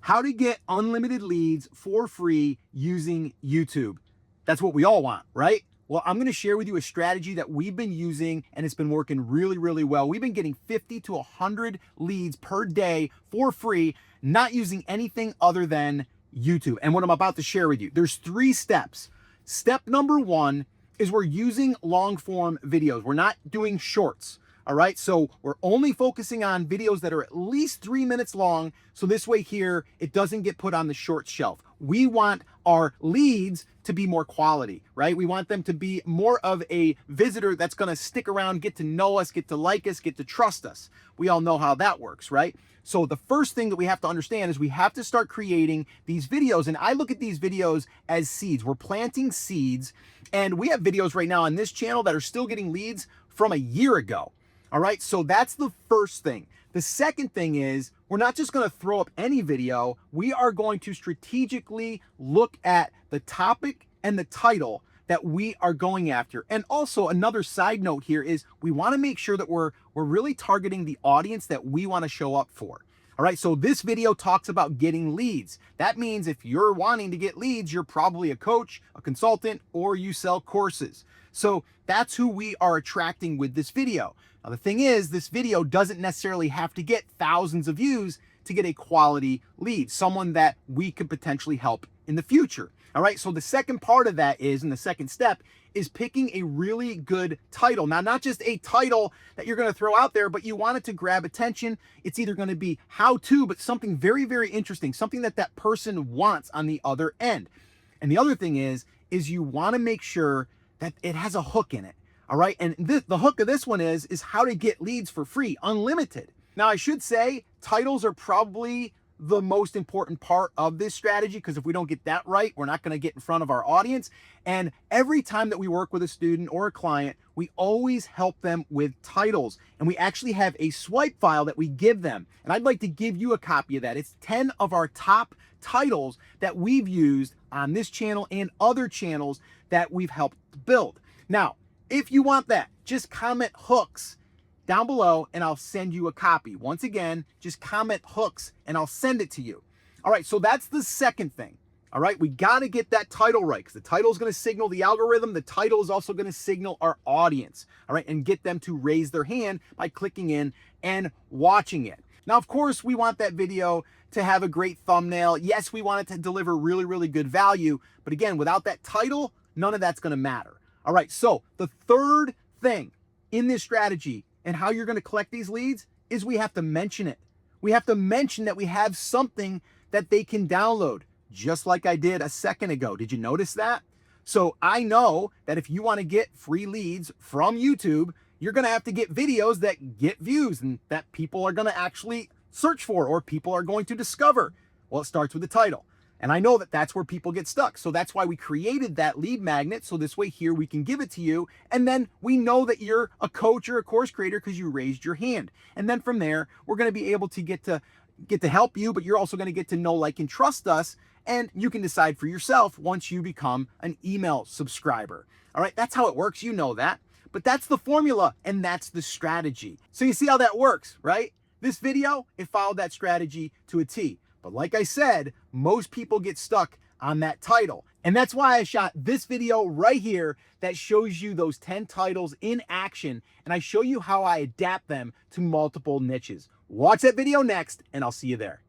how to get unlimited leads for free using YouTube. That's what we all want, right? Well, I'm going to share with you a strategy that we've been using and it's been working really, really well. We've been getting 50 to 100 leads per day for free, not using anything other than YouTube. And what I'm about to share with you, there's 3 steps. Step number 1 is we're using long form videos. We're not doing shorts. All right, so we're only focusing on videos that are at least 3 minutes long. So this way here, it doesn't get put on the short shelf. We want our leads to be more quality, right? We want them to be more of a visitor that's gonna stick around, get to know us, get to like us, get to trust us. We all know how that works, right? So the first thing that we have to understand is we have to start creating these videos. And I look at these videos as seeds. We're planting seeds. And we have videos right now on this channel that are still getting leads from a year ago. All right, so that's the first thing. The second thing is we're not just going to throw up any video. We are going to strategically look at the topic and the title that we are going after. And also another side note here is we want to make sure that we're really targeting the audience that we want to show up for. All right, so this video talks about getting leads. That means if you're wanting to get leads, you're probably a coach, a consultant, or you sell courses. So that's who we are attracting with this video. Now, the thing is, this video doesn't necessarily have to get thousands of views to get a quality lead, someone that we could potentially help in the future. All right, so the second part of that is, and the second step, is picking a really good title. Now, not just a title that you're going to throw out there, but you want it to grab attention. It's either going to be how to, but something very, very interesting, something that that person wants on the other end. And the other thing is you want to make sure that it has a hook in it. All right, and the hook of this one is how to get leads for free, unlimited. Now, I should say titles are probably the most important part of this strategy, because if we don't get that right, we're not going to get in front of our audience. And every time that we work with a student or a client, we always help them with titles. And we actually have a swipe file that we give them. And I'd like to give you a copy of that. It's 10 of our top titles that we've used on this channel and other channels that we've helped build. Now, if you want that, just comment hooks down below and I'll send you a copy. Once again, just comment hooks and I'll send it to you. All right, so that's the second thing. All right, we got to get that title right, because the title is going to signal the algorithm. The title is also going to signal our audience, all right, and get them to raise their hand by clicking in and watching it. Now, of course, we want that video to have a great thumbnail. Yes, we want it to deliver really, really good value. But again, without that title, none of that's going to matter. All right, so the third thing in this strategy and how you're going to collect these leads is we have to mention it. We have to mention that we have something that they can download, just like I did a second ago. Did you notice that? So I know that if you want to get free leads from YouTube, you're going to have to get videos that get views and that people are going to actually search for or people are going to discover. Well, it starts with the title. And I know that that's where people get stuck. So that's why we created that lead magnet. So this way here we can give it to you. And then we know that you're a coach or a course creator because you raised your hand. And then from there, we're going to be able to get to help you, but you're also going to get to know, like, and trust us. And you can decide for yourself once you become an email subscriber. All right, that's how it works. You know that. But that's the formula and that's the strategy. So you see how that works, right? This video, it followed that strategy to a T. But like I said, most people get stuck on that title. And that's why I shot this video right here that shows you those 10 titles in action. And I show you how I adapt them to multiple niches. Watch that video next, and I'll see you there.